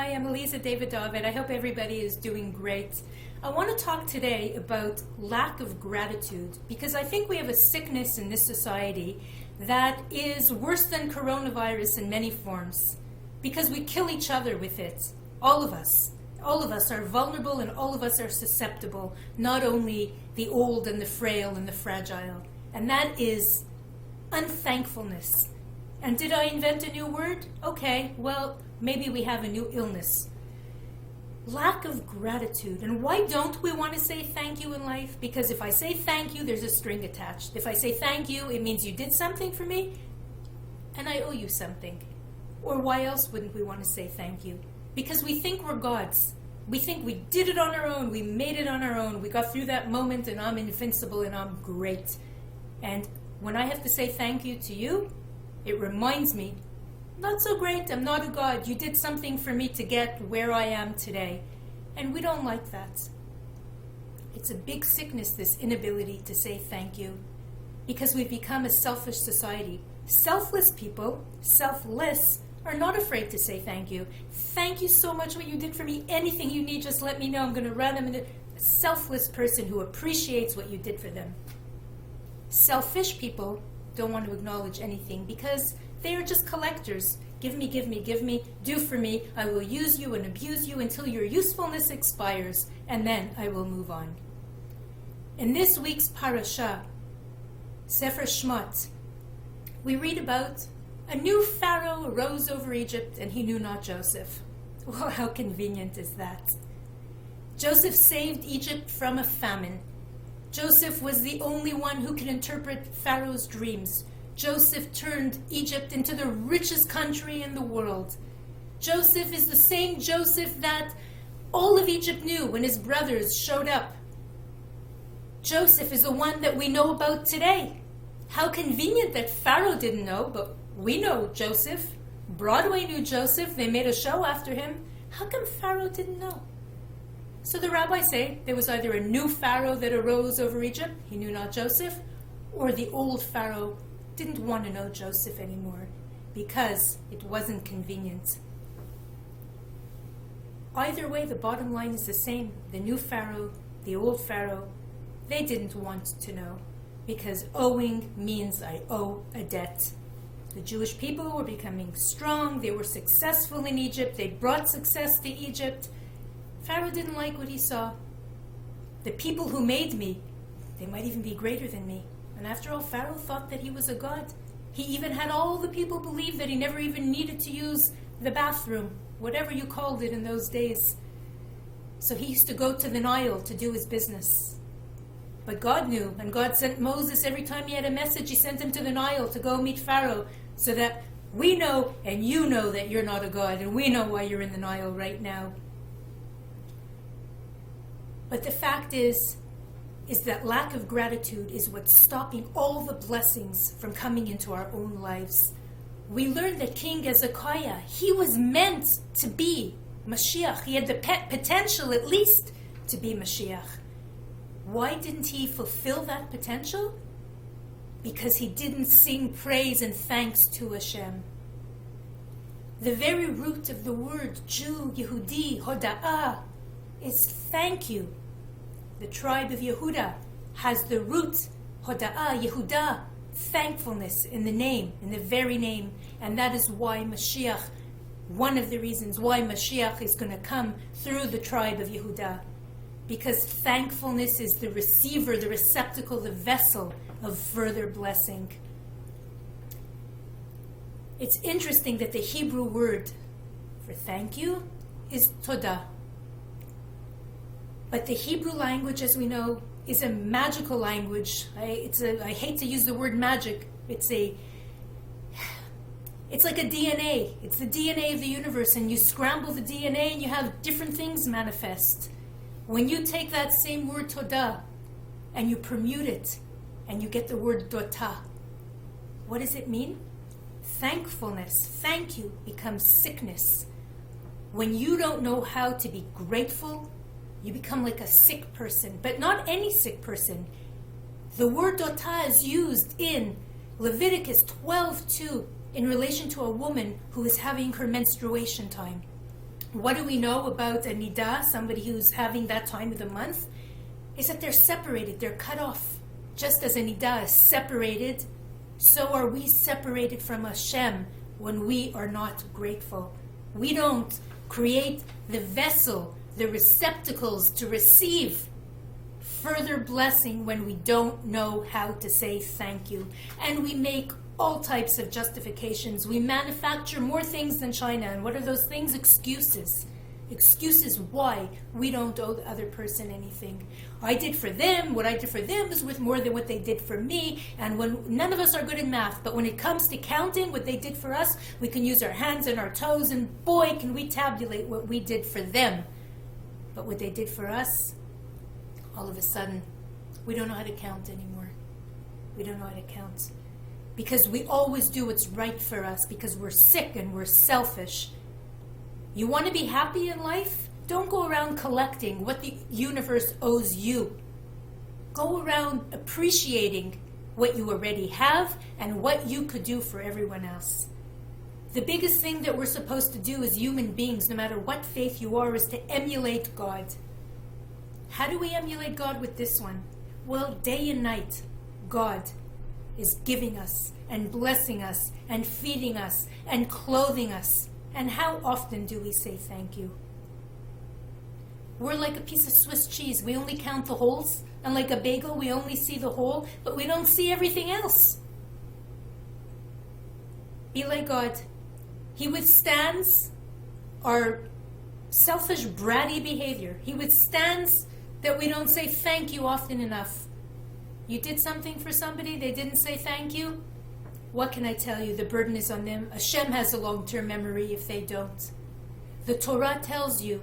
Hi, I'm Elisa David-David. I hope everybody is doing great. I want to talk today about lack of gratitude because I think we have a sickness in this society that is worse than coronavirus in many forms because we kill each other with it. All of us. All of us are vulnerable and all of us are susceptible, not only the old and the frail and the fragile. And that is unthankfulness. And did I invent a new word? Okay, well, maybe we have a new illness. Lack of gratitude. And why don't we want to say thank you in life? Because if I say thank you, there's a string attached. If I say thank you, it means you did something for me, and I owe you something. Or why else wouldn't we want to say thank you? Because we think we're gods. We think we did it on our own, we made it on our own, we got through that moment, and I'm invincible and I'm great. And when I have to say thank you to you, it reminds me, not so great, I'm not a god. You did something for me to get where I am today. And we don't like that. It's a big sickness, this inability to say thank you, because we've become a selfish society. Selfless people, selfless, are not afraid to say thank you. Thank you so much what you did for me. Anything you need, just let me know. I'm going to run. A selfless person who appreciates what you did for them. Selfish people don't want to acknowledge anything because they are just collectors. Give me, give me, give me, do for me. I will use you and abuse you until your usefulness expires, and then I will move on. In this week's parasha, Sefer Shmot, we read about a new Pharaoh arose over Egypt and he knew not Joseph. Well, how convenient is that? Joseph saved Egypt from a famine. Joseph was the only one who could interpret Pharaoh's dreams. Joseph turned Egypt into the richest country in the world. Joseph is the same Joseph that all of Egypt knew when his brothers showed up. Joseph is the one that we know about today. How convenient that Pharaoh didn't know, but we know Joseph. Broadway knew Joseph. They made a show after him. How come Pharaoh didn't know? So the rabbis say there was either a new Pharaoh that arose over Egypt, he knew not Joseph, or the old Pharaoh didn't want to know Joseph anymore because it wasn't convenient. Either way, the bottom line is the same. The new Pharaoh, the old Pharaoh, they didn't want to know because owing means I owe a debt. The Jewish people were becoming strong. They were successful in Egypt. They brought success to Egypt. Pharaoh didn't like what he saw. The people who made me, they might even be greater than me. And after all, Pharaoh thought that he was a god. He even had all the people believe that he never even needed to use the bathroom, whatever you called it in those days. So he used to go to the Nile to do his business. But God knew, and God sent Moses every time he had a message, he sent him to the Nile to go meet Pharaoh, so that we know and you know that you're not a god, and we know why you're in the Nile right now. But the fact is that lack of gratitude is what's stopping all the blessings from coming into our own lives. We learned that King Hezekiah, he was meant to be Mashiach. He had the potential at least to be Mashiach. Why didn't he fulfill that potential? Because he didn't sing praise and thanks to Hashem. The very root of the word Jew, Yehudi, Hoda'ah, is thank you. The tribe of Yehuda has the root, Hoda'ah, Yehuda, thankfulness in the name, in the very name. And that is why Mashiach, one of the reasons why Mashiach is going to come through the tribe of Yehuda. Because thankfulness is the receiver, the receptacle, the vessel of further blessing. It's interesting that the Hebrew word for thank you is todah. But the Hebrew language, as we know, is a magical language. I hate to use the word magic. It's like a DNA. It's the DNA of the universe, and you scramble the DNA and you have different things manifest. When you take that same word todah and you permute it and you get the word dotah, what does it mean? Thankfulness, thank you, becomes sickness. When you don't know how to be grateful, you become like a sick person, but not any sick person. The word dotah is used in Leviticus 12:2 in relation to a woman who is having her menstruation time. What do we know about a nidah, somebody who's having that time of the month? Is that they're separated, they're cut off. Just as a nidah is separated, so are we separated from Hashem when we are not grateful. We don't create the vessel, the receptacles to receive further blessing when we don't know how to say thank you. And we make all types of justifications. We manufacture more things than China. And what are those things? Excuses. Excuses why we don't owe the other person anything. I did for them, what I did for them is worth more than what they did for me. And when none of us are good at math, but when it comes to counting what they did for us, we can use our hands and our toes, and boy, can we tabulate what we did for them. But what they did for us, all of a sudden, we don't know how to count anymore. We don't know how to count. Because we always do what's right for us, because we're sick and we're selfish. You want to be happy in life? Don't go around collecting what the universe owes you. Go around appreciating what you already have and what you could do for everyone else. The biggest thing that we're supposed to do as human beings, no matter what faith you are, is to emulate God. How do we emulate God with this one? Well, day and night, God is giving us and blessing us and feeding us and clothing us. And how often do we say thank you? We're like a piece of Swiss cheese. We only count the holes. And like a bagel, we only see the hole, but we don't see everything else. Be like God. He withstands our selfish, bratty behavior. He withstands that we don't say thank you often enough. You did something for somebody, they didn't say thank you. What can I tell you? The burden is on them. Hashem has a long-term memory if they don't. The Torah tells you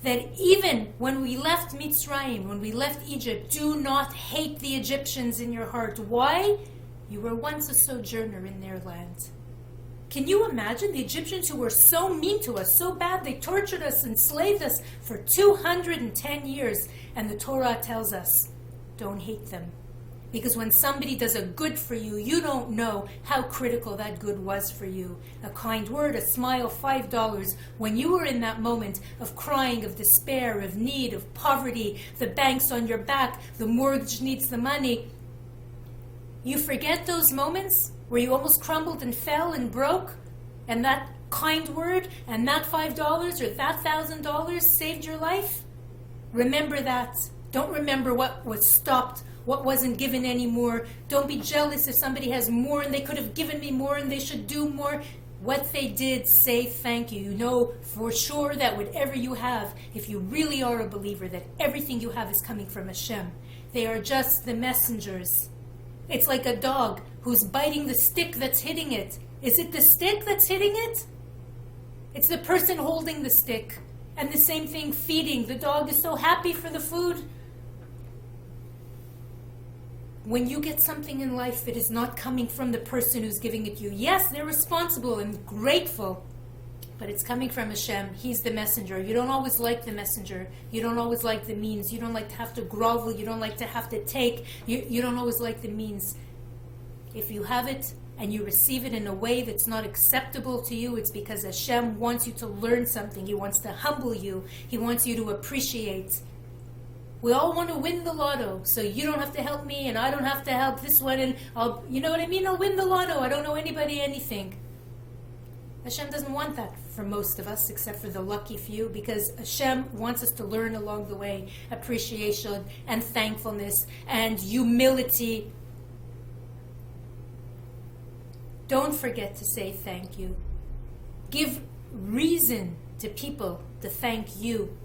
that even when we left Mitzrayim, when we left Egypt, do not hate the Egyptians in your heart. Why? You were once a sojourner in their land. Can you imagine the Egyptians who were so mean to us, so bad, they tortured us, enslaved us for 210 years. And the Torah tells us, don't hate them. Because when somebody does a good for you, you don't know how critical that good was for you. A kind word, a smile, $5. When you were in that moment of crying, of despair, of need, of poverty, the bank's on your back, the mortgage needs the money, you forget those moments where you almost crumbled and fell and broke, and that kind word and that $5 or that $1,000 saved your life? Remember that. Don't remember what was stopped, what wasn't given anymore. Don't be jealous if somebody has more and they could have given me more and they should do more. What they did, say thank you. You know for sure that whatever you have, if you really are a believer, that everything you have is coming from Hashem. They are just the messengers. It's like a dog who's biting the stick that's hitting it. Is it the stick that's hitting it? It's the person holding the stick. And the same thing feeding. The dog is so happy for the food. When you get something in life, it is not coming from the person who's giving it you. Yes, they're responsible and grateful, but it's coming from Hashem. He's the messenger. You don't always like the messenger. You don't always like the means. You don't like to have to grovel. You don't like to have to take. You don't always like the means. If you have it and you receive it in a way that's not acceptable to you, it's because Hashem wants you to learn something. He wants to humble you. He wants you to appreciate. We all want to win the lotto, so you don't have to help me, and I don't have to help this one, and you know what I mean? I'll win the lotto. I don't know anybody anything. Hashem doesn't want that for most of us, except for the lucky few, because Hashem wants us to learn along the way appreciation and thankfulness and humility. Don't forget to say thank you. Give reason to people to thank you.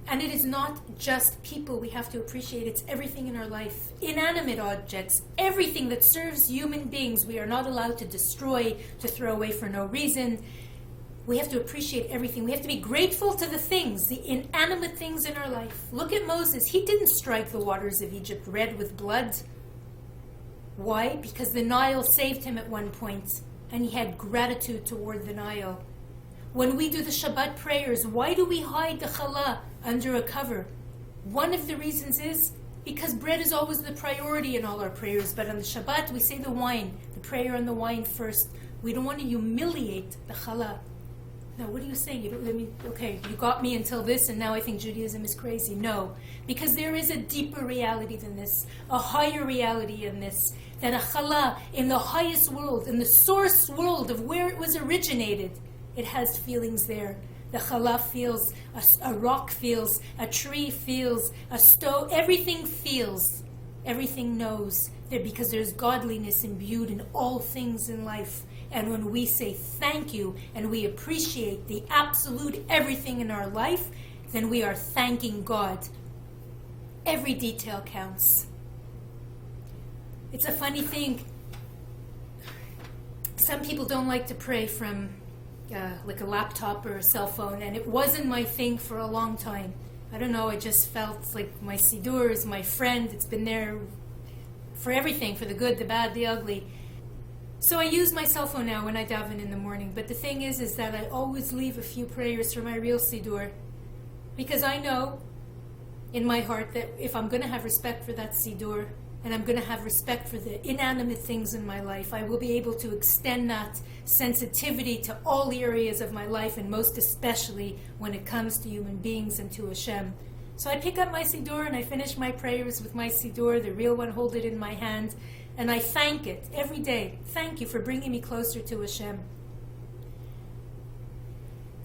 And it is not just people we have to appreciate, it's everything in our life. Inanimate objects, everything that serves human beings, we are not allowed to destroy, to throw away for no reason. We have to appreciate everything. We have to be grateful to the things, the inanimate things in our life. Look at Moses. He didn't strike the waters of Egypt red with blood. Why? Because the Nile saved him at one point, and he had gratitude toward the Nile. When we do the Shabbat prayers, why do we hide the challah under a cover? One of the reasons is Because bread is always the priority in all our prayers, but on the Shabbat we say the wine, the prayer on the wine first. We don't want to humiliate the challah. Now, what are you saying? You don't let me. Okay, you got me until this, and now I think Judaism is crazy. No, because there is a deeper reality than this, a higher reality in this. That a challah in the highest world, in the source world of where it was originated, it has feelings there. The challah feels, a rock feels, a tree feels, a stone, everything feels, everything knows. Because there's godliness imbued in all things in life. And when we say thank you and we appreciate the absolute everything in our life, then we are thanking God. Every detail counts. It's a funny thing. Some people don't like to pray from like a laptop or a cell phone, and it wasn't my thing for a long time. I don't know, I just felt like my Siddur is my friend. It's been there for everything, for the good, the bad, the ugly. So I use my cell phone now when I daven in the morning. But the thing is that I always leave a few prayers for my real Siddur, because I know in my heart that if I'm going to have respect for that Siddur, and I'm going to have respect for the inanimate things in my life, I will be able to extend that sensitivity to all areas of my life, and most especially when it comes to human beings and to Hashem. So I pick up my Siddur and I finish my prayers with my Siddur, the real one, hold it in my hand, and I thank it every day. Thank you for bringing me closer to Hashem.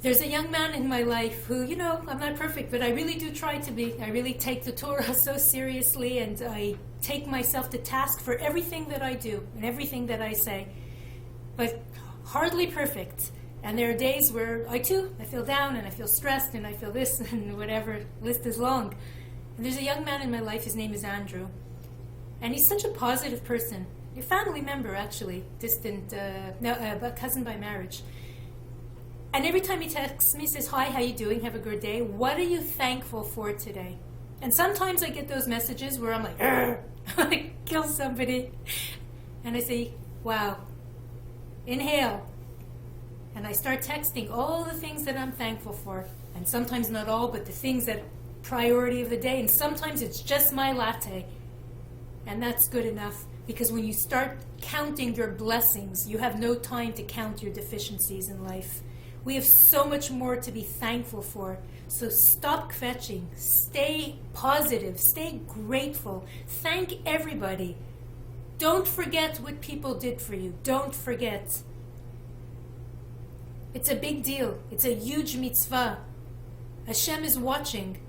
There's a young man in my life who, I'm not perfect, but I really do try to be. I really take the Torah so seriously, and I take myself to task for everything that I do and everything that I say. But hardly perfect. And there are days where I feel down and I feel stressed and I feel this and whatever, list is long. And there's a young man in my life, his name is Andrew. And he's such a positive person. A family member, actually, distant, a cousin by marriage. And every time he texts me, he says, "Hi, how you doing? Have a good day. What are you thankful for today?" And sometimes I get those messages where I'm like, I want to kill somebody. And I say, wow, inhale. And I start texting all the things that I'm thankful for. And sometimes not all, but the things that priority of the day. And sometimes it's just my latte. And that's good enough. Because when you start counting your blessings, you have no time to count your deficiencies in life. We have so much more to be thankful for. So stop kvetching. Stay positive. Stay grateful. Thank everybody. Don't forget what people did for you. Don't forget. It's a big deal. It's a huge mitzvah. Hashem is watching.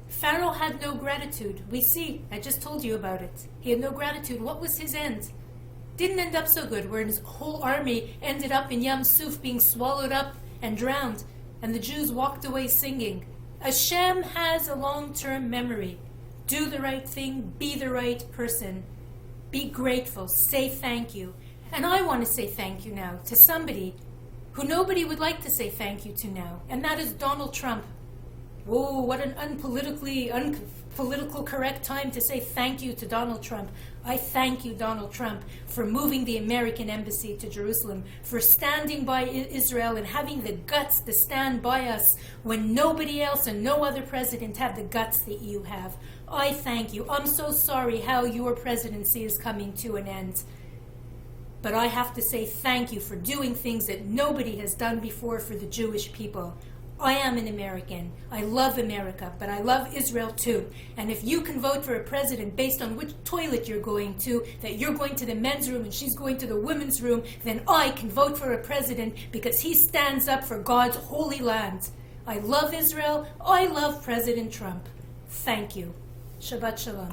Pharaoh had no gratitude. We see. I just told you about it. He had no gratitude. What was his end? Didn't end up so good, where his whole army ended up in Yam Suf being swallowed up and drowned, and the Jews walked away singing. Hashem has a long-term memory. Do the right thing, be the right person. Be grateful, say thank you. And I want to say thank you now to somebody who nobody would like to say thank you to now, and that is Donald Trump. Whoa, what an unpolitical correct time to say thank you to Donald Trump. I thank you, Donald Trump, for moving the American embassy to Jerusalem, for standing by Israel and having the guts to stand by us when nobody else and no other president have the guts that you have. I thank you. I'm so sorry how your presidency is coming to an end. But I have to say thank you for doing things that nobody has done before for the Jewish people. I am an American. I love America, but I love Israel too. And if you can vote for a president based on which toilet you're going to, that you're going to the men's room and she's going to the women's room, then I can vote for a president because he stands up for God's holy land. I love Israel. I love President Trump. Thank you. Shabbat Shalom.